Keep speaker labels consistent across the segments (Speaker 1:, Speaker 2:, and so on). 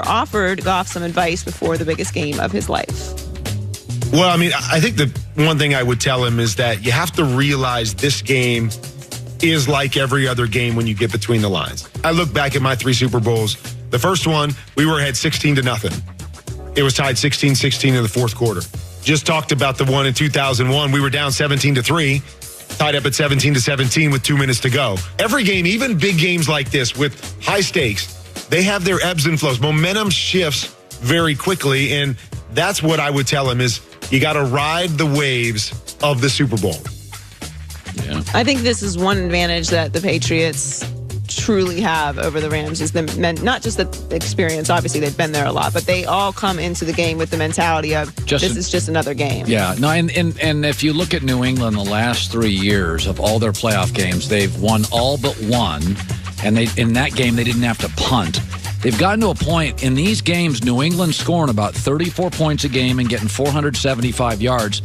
Speaker 1: offered Goff some advice before the biggest game of his life.
Speaker 2: Well, I mean, I think the one thing I would tell him is that you have to realize this game is like every other game when you get between the lines. I look back at my 3 Super Bowls. The first one, we were ahead 16-0. It was tied 16-16 in the fourth quarter. Just talked about the one in 2001. We were down 17-3, tied up at 17-17 with 2 minutes to go. Every game, even big games like this with high stakes, they have their ebbs and flows. Momentum shifts very quickly, and that's what I would tell him is you got to ride the waves of the Super Bowl.
Speaker 1: Yeah. I think this is one advantage that the Patriots truly have over the Rams is not just the experience. Obviously, they've been there a lot, but they all come into the game with the mentality of this is just another game.
Speaker 3: Yeah. No, and if you look at New England the last 3 years of all their playoff games, they've won all but one, and in that game they didn't have to punt. They've gotten to a point in these games, New England scoring about 34 points a game and getting 475 yards.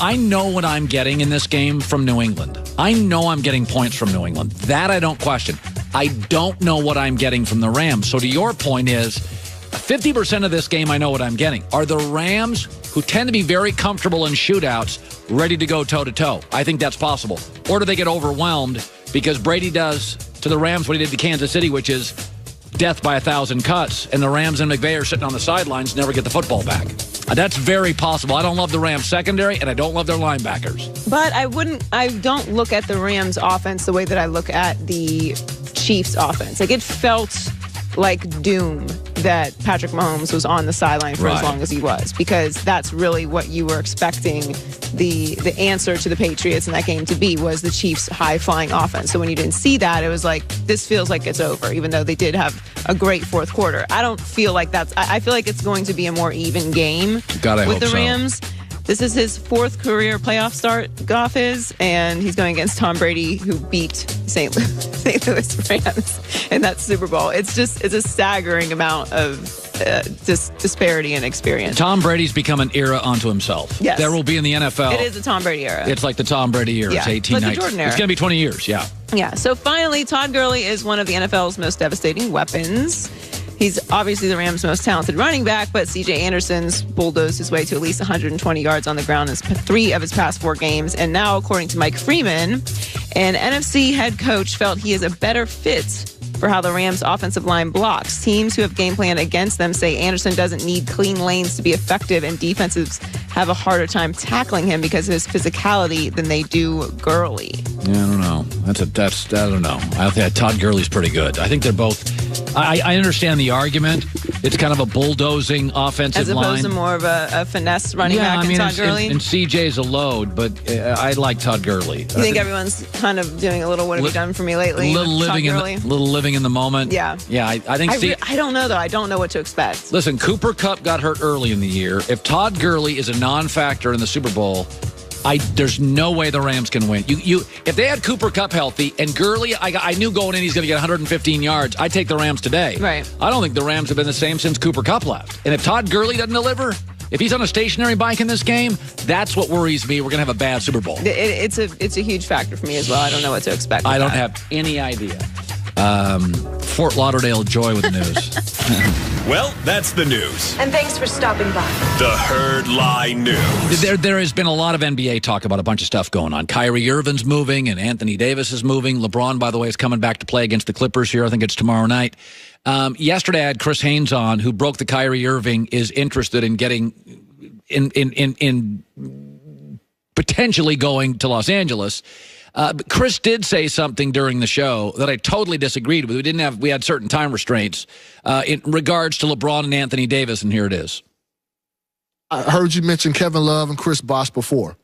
Speaker 3: I know what I'm getting in this game from New England. I know I'm getting points from New England. That I don't question. I don't know what I'm getting from the Rams. So to your point is, 50% of this game I know what I'm getting. Are the Rams, who tend to be very comfortable in shootouts, ready to go toe-to-toe? I think that's possible. Or do they get overwhelmed because Brady does to the Rams what he did to Kansas City, which is death by 1,000 cuts, and the Rams and McVay are sitting on the sidelines, never get the football back. That's very possible. I don't love the Rams secondary, and I don't love their linebackers.
Speaker 1: But I don't look at the Rams offense the way that I look at the Chiefs offense. Like, it felt like doom that Patrick Mahomes was on the sideline for as long as he was, because that's really what you were expecting the answer to the Patriots in that game to be, was the Chiefs' high-flying offense. So when you didn't see that, it was like, this feels like it's over, even though they did have a great fourth quarter. I don't feel like I feel like it's going to be a more even game with the Rams. This is his 4th career playoff start, Goff is, and he's going against Tom Brady, who beat St. Louis Rams in that Super Bowl. It's a staggering amount of disparity in experience.
Speaker 3: Tom Brady's become an era unto himself.
Speaker 1: Yes.
Speaker 3: There will be in the NFL.
Speaker 1: It is the Tom Brady era.
Speaker 3: It's like the Tom Brady era.
Speaker 1: Yeah.
Speaker 3: It's 18,
Speaker 1: like
Speaker 3: 19.
Speaker 1: the Jordan era.
Speaker 3: It's going to be 20 years, yeah.
Speaker 1: Yeah, so finally, Todd Gurley is one of the NFL's most devastating weapons. He's obviously the Rams' most talented running back, but C.J. Anderson's bulldozed his way to at least 120 yards on the ground in 3 of his past 4 games. And now, according to Mike Freeman, an NFC head coach felt he is a better fit for how the Rams' offensive line blocks. Teams who have game planned against them say Anderson doesn't need clean lanes to be effective, and defenses have a harder time tackling him because of his physicality than they do Gurley.
Speaker 3: Yeah, I don't know. I don't know. I think Todd Gurley's pretty good. I think they're both. I understand the argument. It's kind of a bulldozing offensive line.
Speaker 1: As opposed to more of a finesse running back in Todd Gurley?
Speaker 3: And CJ's a load, but I like Todd Gurley.
Speaker 1: You think everyone's kind of doing a little, what have you done for me lately?
Speaker 3: Little living in the moment.
Speaker 1: Yeah.
Speaker 3: Yeah, I think...
Speaker 1: I don't know, though. I don't know what to expect.
Speaker 3: Listen, Cooper Kupp got hurt early in the year. If Todd Gurley is a non-factor in the Super Bowl, there's no way the Rams can win. If they had Cooper Kupp healthy and Gurley, I knew going in he's going to get 115 yards. I'd take the Rams today.
Speaker 1: Right.
Speaker 3: I don't think the Rams have been the same since Cooper Kupp left. And if Todd Gurley doesn't deliver, if he's on a stationary bike in this game, that's what worries me. We're going to have a bad Super Bowl.
Speaker 1: It's a huge factor for me as well. I don't know what to expect.
Speaker 3: I don't have any idea. Fort Lauderdale joy with the news.
Speaker 4: Well, that's the news.
Speaker 5: And thanks for stopping by.
Speaker 4: The Herd Lie News.
Speaker 3: There has been a lot of NBA talk about a bunch of stuff going on. Kyrie Irving's moving and Anthony Davis is moving. LeBron, by the way, is coming back to play against the Clippers here. I think it's tomorrow night. Yesterday, I had Chris Haynes on, who broke the Kyrie Irving is interested in getting in potentially going to Los Angeles. But Chris did say something during the show that I totally disagreed with. We had certain time restraints in regards to LeBron and Anthony Davis, and here it is.
Speaker 6: I heard you mention Kevin Love and Chris Bosh before.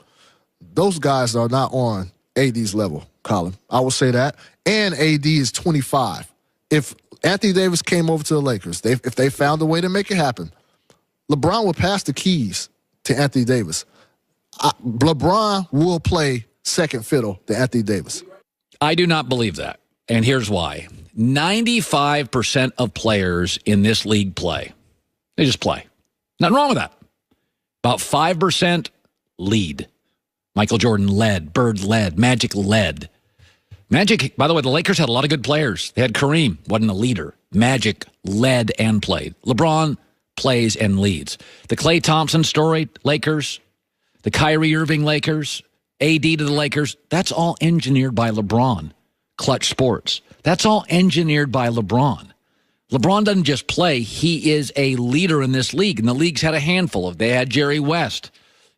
Speaker 6: Those guys are not on AD's level, Colin. I will say that. And AD is 25. If Anthony Davis came over to the Lakers, if they found a way to make it happen, LeBron would pass the keys to Anthony Davis. LeBron will play second fiddle to Anthony Davis.
Speaker 3: I do not believe that, and here's why. 95% of players in this league play. They just play. Nothing wrong with that. About 5% lead. Michael Jordan led, Bird led, Magic led. Magic, by the way, the Lakers had a lot of good players. They had Kareem, wasn't a leader. Magic led and played. LeBron plays and leads. The Klay Thompson story, Lakers, the Kyrie Irving Lakers, AD to the Lakers, that's all engineered by LeBron. Clutch Sports. That's all engineered by LeBron. LeBron doesn't just play. He is a leader in this league, and the league's had a handful of. They had Jerry West.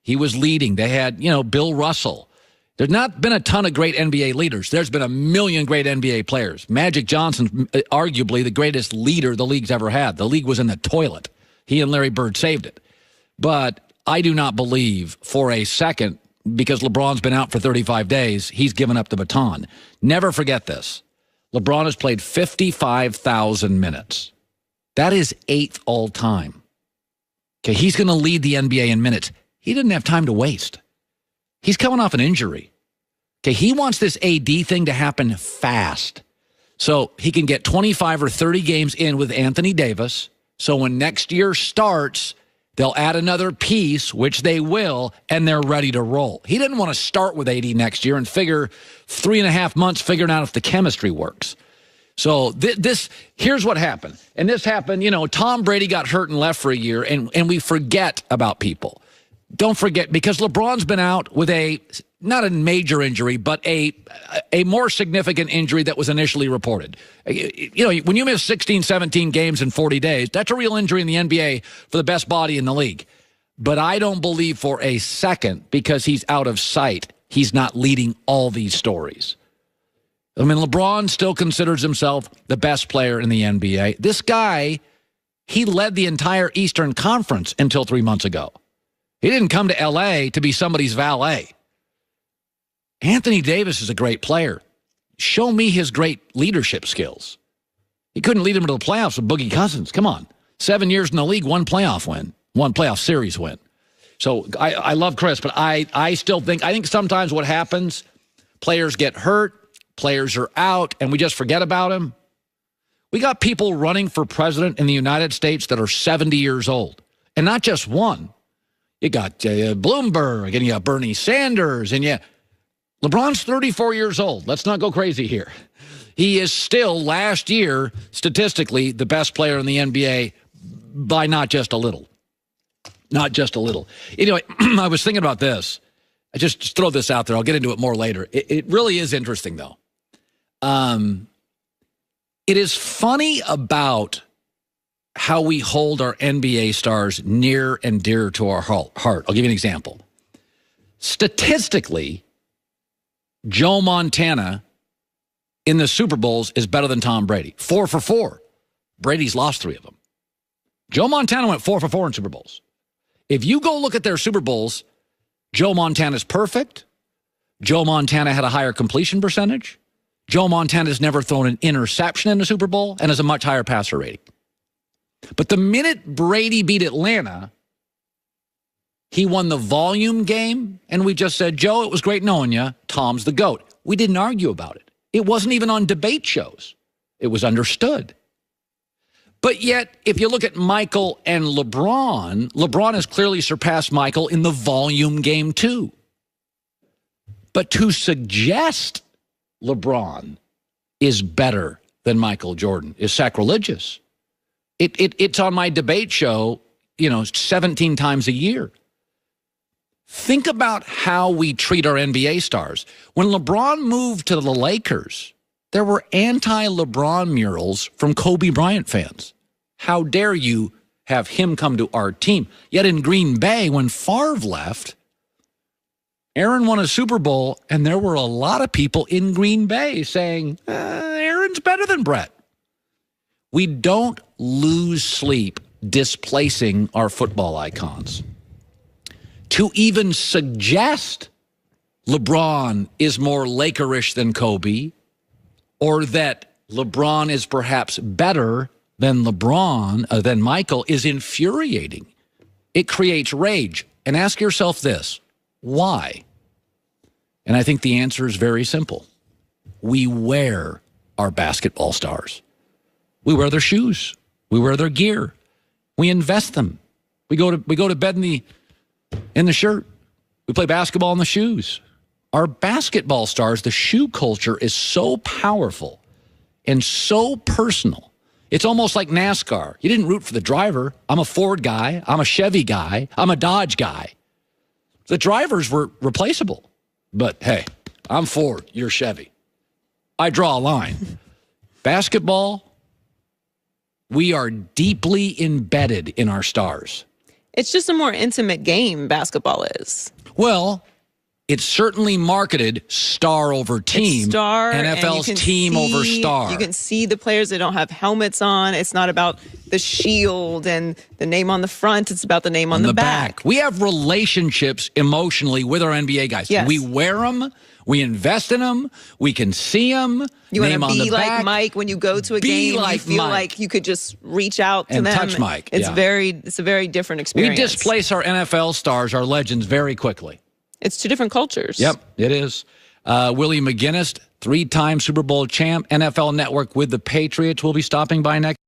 Speaker 3: He was leading. They had, Bill Russell. There's not been a ton of great NBA leaders. There's been a million great NBA players. Magic Johnson, arguably the greatest leader the league's ever had. The league was in the toilet. He and Larry Bird saved it. But I do not believe for a second, because LeBron's been out for 35 days, he's given up the baton. Never forget this. LeBron has played 55,000 minutes. That is 8th all time. Okay, he's going to lead the NBA in minutes. He didn't have time to waste. He's coming off an injury. Okay, he wants this AD thing to happen fast so he can get 25 or 30 games in with Anthony Davis. So when next year starts, they'll add another piece, which they will, and they're ready to roll. He didn't want to start with AD next year and figure 3.5 months figuring out if the chemistry works. So here's what happened. And this happened, Tom Brady got hurt and left for a year, and we forget about people. Don't forget, because LeBron's been out with not a major injury, but a more significant injury that was initially reported. When you miss 16, 17 games in 40 days, that's a real injury in the NBA for the best body in the league. But I don't believe for a second, because he's out of sight, he's not leading all these stories. I mean, LeBron still considers himself the best player in the NBA. This guy, he led the entire Eastern Conference until 3 months ago. He didn't come to L.A. to be somebody's valet. Anthony Davis is a great player. Show me his great leadership skills. He couldn't lead him to the playoffs with Boogie Cousins. Come on. 7 years in the league, one playoff win, one playoff series win. So I love Chris, but I still think sometimes what happens, players get hurt, players are out, and we just forget about them. We got people running for president in the United States that are 70 years old, and not just one. You got Bloomberg, and you got Bernie Sanders, and LeBron's 34 years old. Let's not go crazy here. He is still, last year, statistically, the best player in the NBA by not just a little. Not just a little. Anyway, I was thinking about this. I just throw this out there. I'll get into it more later. It really is interesting, though. It is funny about how we hold our NBA stars near and dear to our heart. I'll give you an example. Statistically, Joe Montana in the Super Bowls is better than Tom Brady. 4 for 4. Brady's lost 3 of them. Joe Montana went 4 for 4 in Super Bowls. If you go look at their Super Bowls, Joe Montana's perfect. Joe Montana had a higher completion percentage. Joe Montana's never thrown an interception in the Super Bowl and has a much higher passer rating. But the minute Brady beat Atlanta, he won the volume game, and we just said, Joe, it was great knowing you. Tom's the GOAT. We didn't argue about it. It wasn't even on debate shows. It was understood. But yet, if you look at Michael and LeBron, LeBron has clearly surpassed Michael in the volume game too. But to suggest LeBron is better than Michael Jordan is sacrilegious. It's on my debate show, 17 times a year. Think about how we treat our NBA stars. When LeBron moved to the Lakers, there were anti-LeBron murals from Kobe Bryant fans. How dare you have him come to our team? Yet in Green Bay, when Favre left, Aaron won a Super Bowl, and there were a lot of people in Green Bay saying, Aaron's better than Brett. We don't lose sleep displacing our football icons. To even suggest LeBron is more Lakerish than Kobe, or that LeBron is perhaps better than than Michael, is infuriating. It creates rage. And ask yourself this, why? And I think the answer is very simple. We wear our basketball stars. We wear their shoes. We wear their gear. We invest them. We go to bed in the shirt. We play basketball in the shoes. Our basketball stars, the shoe culture is so powerful and so personal. It's almost like NASCAR. You didn't root for the driver. I'm a Ford guy. I'm a Chevy guy. I'm a Dodge guy. The drivers were replaceable. But, hey, I'm Ford. You're Chevy. I draw a line. Basketball, we are deeply embedded in our stars.
Speaker 1: It's just a more intimate game, basketball is.
Speaker 3: Well, it's certainly marketed star over team.
Speaker 1: It's star,
Speaker 3: NFL's team over star.
Speaker 1: You can see the players that don't have helmets on. It's not about the shield and the name on the front. It's about the name on the back.
Speaker 3: We have relationships emotionally with our NBA guys.
Speaker 1: Yes.
Speaker 3: We wear them. We invest in them. We can see them.
Speaker 1: You want
Speaker 3: name
Speaker 1: to
Speaker 3: on the
Speaker 1: be like
Speaker 3: back.
Speaker 1: Mike when you go to a game.
Speaker 3: Like
Speaker 1: you feel
Speaker 3: Mike.
Speaker 1: like you could just reach out to
Speaker 3: And
Speaker 1: them.
Speaker 3: touch Mike,
Speaker 1: It's
Speaker 3: yeah.
Speaker 1: it's a very different experience.
Speaker 3: We displace our NFL stars, our legends, very quickly.
Speaker 1: It's two different cultures.
Speaker 3: Yep, it is. Willie McGinnis, 3-time Super Bowl champ, NFL Network with the Patriots, will be stopping by next.